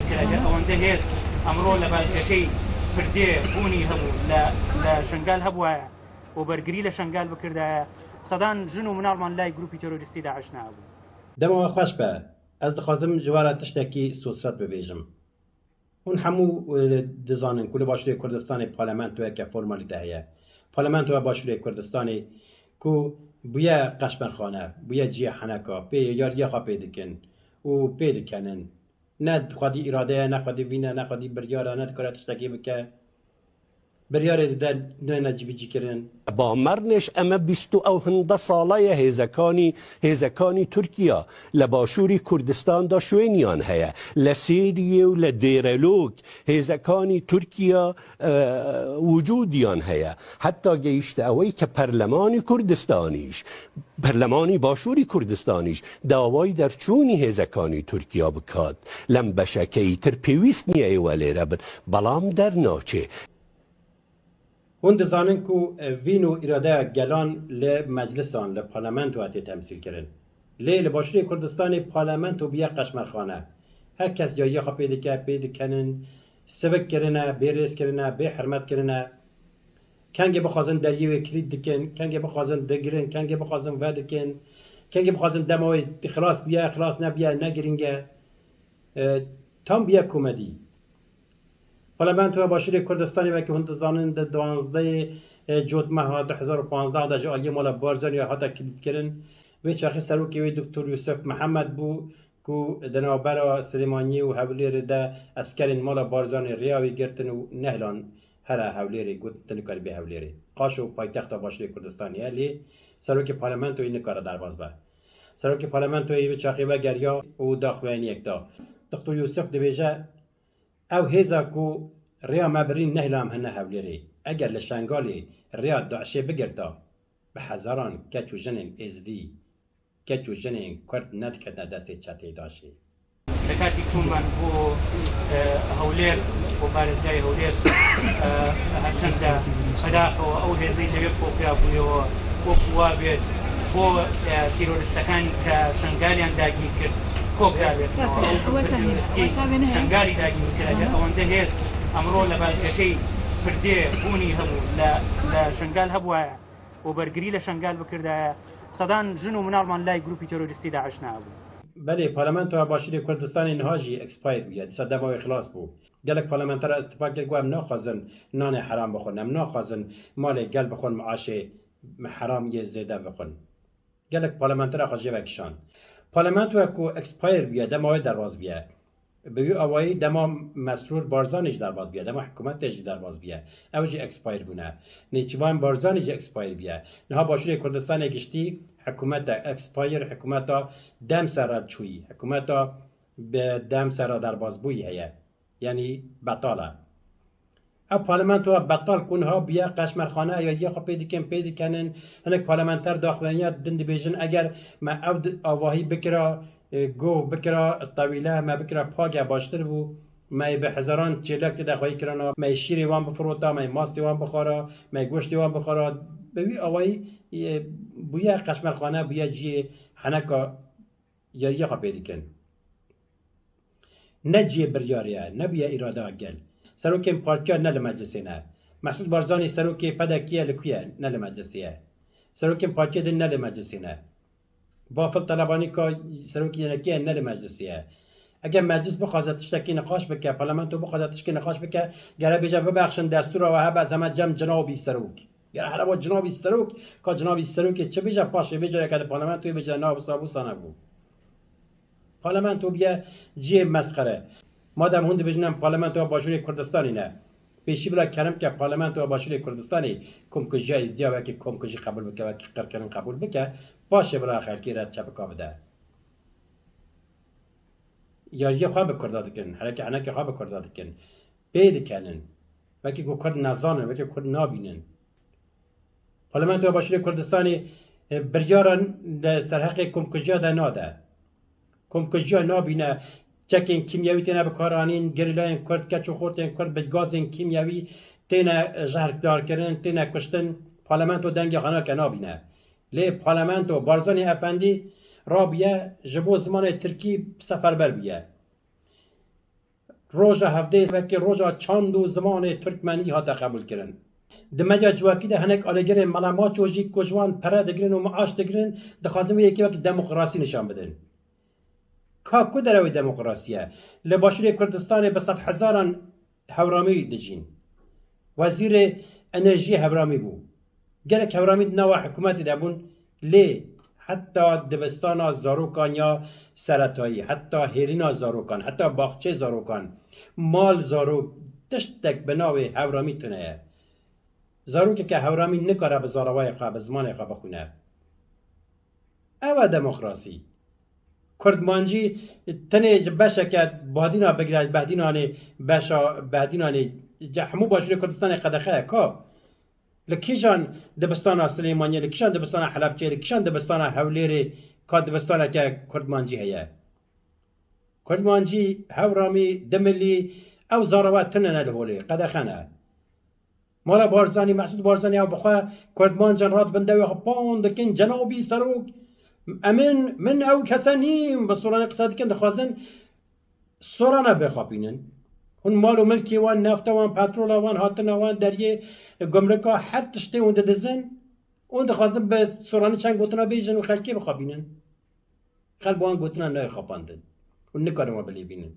بکرد ئەوەندە هێز ئەمڕۆ لە بازگەکەی پردێ بوونی هەبوو لە شنگال هەبووایە و بەرگری لە شنگال بکردایە سەدان ژن و مناڵمان لای گروپی تۆرۆریستی داعش نابوو. دەمەوە خۆش بە ئەس دەخوازم جوارە تشتێکی سوسرەت ببێژم. هون هەموو دەزانن کو لە باشووری کوردستانی پارلەمانتۆیەکە فۆرمالیتە هەیە. پارلەمانتۆ باشووری کوردستانی کو بویە قەشمەرخانە بویە جیە حەنەکە پێ یاریەخوا پێ دکن و پێ دکەنن نە خودی ئیرادەیە نەخودی وینە نەخودی بریارە نەدکارە تشتێکی بکە بریارێ نەجیبیجیکردن با مرنش ئەمە 20 ساڵەیە هێزەکانی تورکیا لە باشووری کوردستاندا شوێنیان هەیە لە سێریە و لە دێرەلۆک هێزەکانی تورکیا وجودیان هەیە حتا گەیشتە ئەوەی کە پەرلەمانی کوردستانیش پەرلەمانی باشووری کوردستانیش داوای دەرچوونی هێزەکانی تورکیا بکات لەم بەشەکەی تر پێویست نییە ئێوە لێرە بن بەڵام دەرناچێ. هون دەزانن کو وین و ئیرادەیە گەلان لە مەجلسان لە پارلەمانت و هاتێ تەمسیل کردن لێ لە باشووری کوردستانی پارلەمانت و بیە قەشمەرخانە هەر کەس یاریەخوا پێ دکە پێ دکەنن سبککردنە بێرێزکردنە بێ حرمەتکردنە کەنگێ بخوازن دەریەوێ کلید دکن کەنگێ بخوازن دەگرن کەنگێ بخوازن ڤە دکن کەنگێ بخوازن دەمەوەی خلاص بیە خلاص نەبیە نەگرنگە تام بیە کومەدی. پارلەمانتۆ باشووری کوردستانی وەکی هون دەزانن دە 12 جوتمەها 2015 دا جە ئالیە ماڵە بارزانیا هاتە کلیدکردن وێ چاخی سەرۆکی وێ دکتۆر یوسف محەممەد بوو کو دەناوبەرە سلێمانی و هەولێرە دا ئەسکەرین ماڵە بارزانی ڕیاوی گرتن و نەهلان هەرە هەولێرێ گوتن کار بێ هەولێرێ قاش و پایتەختە باشووری کوردستانی هەلێ سەرۆکی پارلەمانتۆی نکارە دەرباز بە سەرۆکی پارلەمانتۆی وێ چاخی وە گەریا و داخوێنیەکدا دکتۆر یوسف دەبێژە ئەو هێزا کو ڕیا مەبرین نەهلام هەنە هەولێرێ ئەگەر لە شنگالی ڕیا داعشێ بگرتا بە حەزاران کەچ و ژنێن ئێزدی کەچ و ژنێن کورد نەدکردنە دەستێ چەتێ داشێ. لە کاتی چوونمان بۆ هەولێر بۆ پارێزگای هەولێر هەرچەندە بەداخەوە ئەو هێزەی لەوێ کۆکرا بوویەوە وەکو وا بێت بۆ تیرۆریستەکانی کە شنگالیان داگیر کرد کۆکرا بێتەوە شنگالی داگیر کرد ئەوەندە هێز ئەمڕۆ لە بازگەکەی پردێ بوونی هەبوو لە شنگال هەبووایە و بەرگری لە شنگال بکردایە سەدان ژن و مناڵمان لای گروپی تۆرۆریستی داعش نابوو. بەێ پارلەمانتۆ باشووری کوردستانی نهاژی ئەکسپایر بووە دیسا دەماوەی خلاص بوو gelek parlamenter استفا کرد گوام ناخوازن نان حرام بخون ام ناخوازن مال گل بخون معاشه حرام یه زیاده بخون gelek parlamenter خواجه وکشان پارلمان تو کو اکسپایر بیه دمای درواز بیه بگو اوایی دما مسرور بارزانیش درواز بیه دما حکومتش درواز بیه اوجی اکسپایر بونه نیچوان بارزانیش اکسپایر بیه نها باشوری کردستان گشتی حکومت اکسپایر حکومت دم سرد چوی حکومت به دم سرد درواز بوی هیه یعنی بطاله او پارلمان تو بطال کنها بیا قشمرخانه یا یه خو پیدا کنن هنک پارلمانتر داخلانیات دند بیژن اگر ما عود آواهی بکرا گو بکرا طویله ما بکرا پاگه باشتر بو ما به هزاران چلک دخوایی کرنا ما شیری وان بفروتا ما ماستی وان بخورا ما گوشتی وان بخورا بوی آواهی بیا قشمرخانه بیا جی هنکا یا یه خو پیدا کن نجی بریاریه نبیه اراده گل سروکی پارتیا نه لمجلسی نه مسعود بارزانی سروکی پدکیه لکویه نه لمجلسیه سروکی پارتیا دن نه لمجلسی نه بافل طلبانی که سروکی نکیه نه لمجلسیه اگر مجلس بخواد تشکی نقاش بکه پارلمان تو بخواد تشکی نقاش بکه گره بیجا ببخشن دستور و هب از همه جمع جنابی سروک گره هر با جنابی سروک که جنابی سروک چه بیجا پاشه بیجا که پارلمان تو بیجا ناب صابو سانه بود پارلمان تو بیا جی مسخره مادام هند بجنم پارلمان تو باشوری کردستانی نه پیشی بلا کرم که پارلمان تو باشوری کردستانی کم کجا ازدیا و که کم کجی قبول بکه و که قرکرن قبول بکه باشه بلا خیر کی رد چپ کابده یاری خواب کرداد کن حرکت عنک خواب کرداد کن بید کنن و که کرد نزانن و که کرد نابینن پارلمان تو باشوری کردستانی بریارن سرحق کم کجا ده ناده کم کجا نابینه چکین کیمیایی تنه بکارانین گریلاین کرد کچو خورتین کرد به گازین کیمیایی تنه جهردار کردن تنه کشتن پارلمان تو دنگ خانه که نابینه لی پارلمان تو بارزانی افندی رابیه جبو زمان ترکی سفربر بیه روژا هفته وکی روژا چند و زمان ترکمنی ها قبول کردن دمجا جواکی ده هنک آلگرن ملامات جوجی کجوان پره دگرن و معاش دگرن دخوازم یکی وقت دموکراسی نشان بدن کا کو دروی دموکراسیه لباشوری کردستان به 100,000 هورامی دجین وزیر انرژی هورامی بو گلک هورامی نوا حکومت دبون لی حتی دبستان زاروکان یا سرطایی حتی هیرین زاروکان حتی باغچه زاروکان مال زارو تشتک بناوی هورامی تونه زاروکه که هورامی نکاره به زاروای خواه به زمان خواه بخونه اوه دموکراسی کردمانجی تنه بشه که بهدینا بگیرد بهدینانه بشا بهدینانه همو باشوری کردستان قدخه که لکیجان دبستان سلیمانی لکیجان دبستان حلبچه لکیجان دبستان هولیر که دبستان که کردمانجی هیه کردمانجی هورامی دملی او زاروات تنه نلهولی قدخه نه مالا بارزانی محسود بارزانی او بخواه کردمان جنرات بنده و خبان دکن جنابی سروک امن من او کسانیم به سوران اقتصادی کن دخوازن سورانه بخوابینن هون مال و ملکی وان نفت وان پترول وان هاتن وان دریه گمرکا حد تشته اون دزن اون دخوازن به سورانه چند گوتنا بیجن و خلکی بخوابینن خلق وان گوتنا نه خواباندن و نکاره ما بلی بینن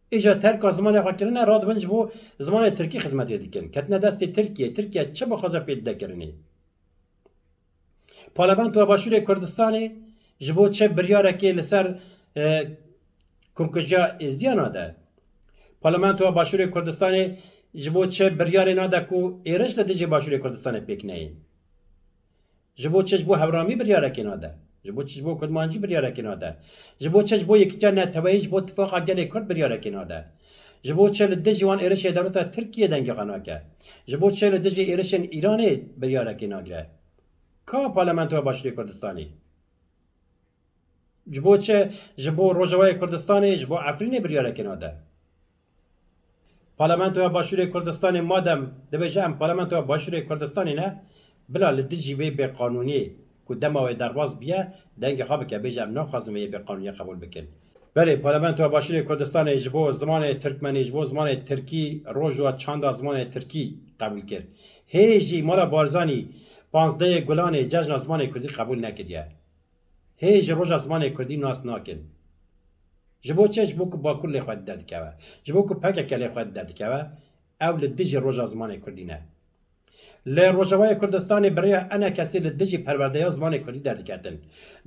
ایجا ترک زمان خاکرنه راد بنج بو زمان ترکی خدمت دیکن کتنه دست ترکیه چه بخوازه پیدا کرنه پارلمان و باشوری کردستانی جبو چه بریاره که لسر کمکجا ازیانا ده پارلمان و باشوری کردستانی جبو چه بریاره ناده کو ایرش لدیجی باشوری کردستانی پیک نه جبو چه جبو هورامی بریاره که ناده جبو چه جبو کدمانجی بریاره که ناده جبو چه جبو یکیجا نتوایی جبو اتفاق گل کرد بریاره که ناده جبو چه لدیجی وان ایرش دولت ترکیه دنگ خانه که جبو چه لدیجی ایرش ایرانی بریاره که ناگره که پارلمان و باشوری کردستانی جبو چه جبو روجوای کردستانی جبو افرین بریاره که ناده پارلمان و باشوری کردستانی مادم دبیجم پارلمان و باشوری کردستانی نه بلا لدیجی وی به قانونی که دماوی درواز بیه دنگ خواب که بیجم نخوازم وی به قانونی قبول بکن بله پارلمان و باشوری کردستانی جبو زمان ترکمنی جبو زمان ترکی روج و چند زمان ترکی قبول کرد هیجی مالا بارزانی 15 گلان جشن زمان کردی قبول نکردیه هیچ روز زمان کردی ناس نکن جبو چه جبو که با کل خود داد که جبو که پک کلی خود داد که اول دیج روز زمان کردی نه ل روزوای کردستان برای انا کسی لدیجی پرورده زمان کردی داد کردن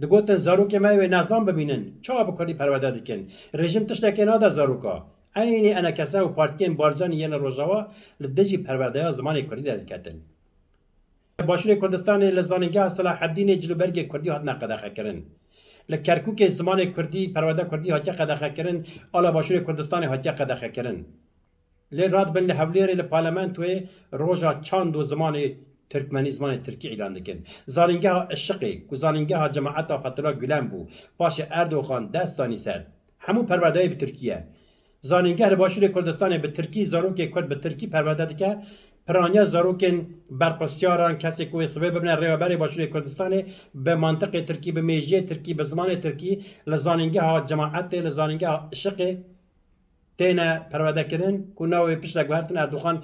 دگوتن زاروک ما و نظام ببینن چه اب کردی پرورده دکن رژیم تشتکی ناده زاروکا عین انا کسی و پارتین بارزان یه روزوا لدیجی پرورده زمان کردی داد کردن باشوری کردستان لزانگاه صلاح الدین جلوبرگ کردی هات نقدخه کردن لکرکوک زمان کردی پرورده کردی هات قدخه کردن الا باشوری کردستان هات قدخه کردن لی راد بن لحولیر لپارلمان توی روزا چند و زمان ترکمنی زمان ترکی اعلان دکن زانگاه الشقی کو زانگاه جماعت فتولا گلن بو باش اردوغان دستانی سر همون پرورده به ترکیه زانگاه باشوری کردستان به ترکی زاروک کرد به ترکی پرورده دکه پرانیا زاروکن برپرسیاران کسی که سبب ببینه ریابری باشوری کردستان به منطقه ترکی به میجه ترکی به زمان ترکی لزانینگه ها جماعت لزانینگه ها شقه تینا پرورده کردن که ناوی پیش لگوهرتن اردوخان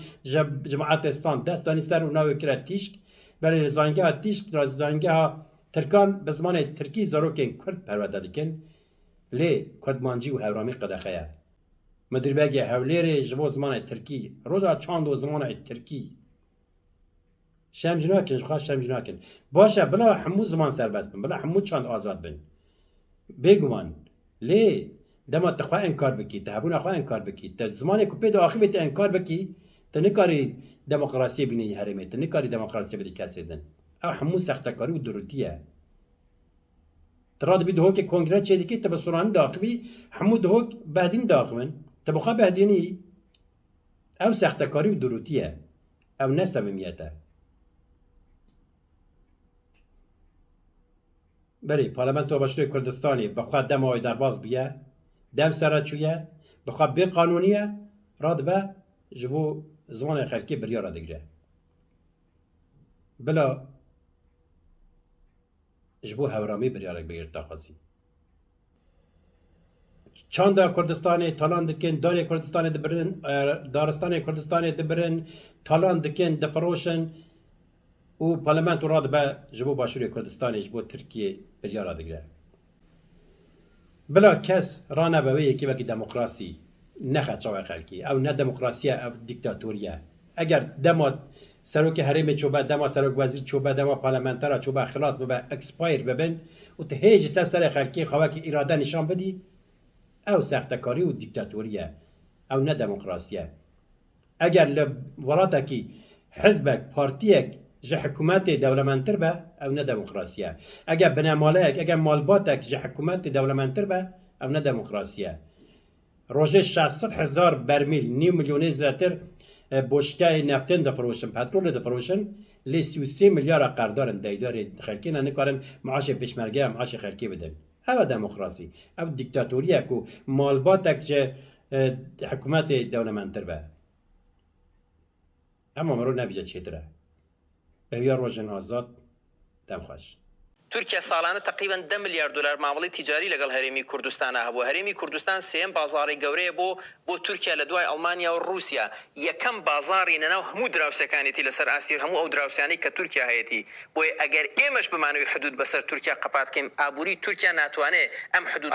جماعت اسلام دستانی سر و ناوی کرد تیشک ولی لزانینگه ها تیشک لزانینگه ها ترکان به زمان ترکی زاروکن کرد پرورده کن لی کردمانجی و هورامی قدخه مدیر بگه هولیری جبو زمان ترکی روزا چند و زمان ترکی شمجناکن خواهد شمجناکن باشه بلا همو زمان سربست بن بلا همو چند آزاد بن بگوان لی دما تخواه انکار بکی تهبون اخواه انکار بکی تا زمان که پیدا آخی تا انکار بکی تا نکاری دموکراسی بینی حرمه تا نکاری دموکراسی بدی کسی دن او همو سختکاری و دروتیه تراد بی دهوک کنگره چه دیکی تا بسران داخبی همو دهوک بعدین داخبن تبخوا بهدینی او سختکاری و دروتیه او نسممیته بله پارلمان تو باشوری کردستانی بخوا دم آی درباز بیه دم سرچویه بخوا بی قانونیه راد به جبو زمان خلکی بریاره دگره بلا جبو هورامی بریاره بگیر تاخازی چاندا کردستان تالان دکن داری کردستان دبرن دارستان کردستان دبرن تالان دکن دفروشن و پارلمان تو راد به جبو باشوری کردستان جبو ترکیه بلیار دگره بلا کس رانه به یکی وکی دموکراسی نخد چاوه خلکی او نه دموکراسی او دیکتاتوریه اگر دما سروک حریم چوبه دما سروک وزیر چوبه دما پارلمانترا چوبه خلاص ببه اکسپایر ببن و ته هیچ سر خلکی خواه که اراده نشان بدی او سختکاری و دیکتاتوریه او نه دموکراسیه اگر لولاتا حزبك پارتیک جه حکومت دولمنتر به او نه دموکراسیه اگر بنامالک اگر مالباتک جه حکومت دولمنتر به او نه دموکراسیه روزه 600,000 برمیل 9 میلیون زیاتر بشکه نفتن دفروشن پترول دفروشن لی 33 میلیارد قرارداد دیدار خلکی نکارن معاش پیشمرگه معاش خلکی بدن او دموکراسی او دیکتاتوریه کو مالباتک جه حکومت دولمنتر به اما مرو نبیجه چیتره بهیار روشن آزاد دم خوش تورکیا سالانه تقریبا 10 میلیارد دلار معامله تجاری لەگەڵ هەرێمی کوردستان هەبوو هەرێمی کوردستان سێم بازاری گەورەیە بۆ تورکیا لە دوای ئەڵمانیا و رووسیا یەکەم بازاری نەناو هەموو دراوسەکانێتی لەسەر ئاسیر هەموو ئەو دراوسیانەی کە تورکیا هەیەی بۆیە ئەگەر ئێمەش بمانەوەی حدود بەسەر تورکیا قەپات بکەین ئابووری تورکیا ناتوانێت ئەم حدود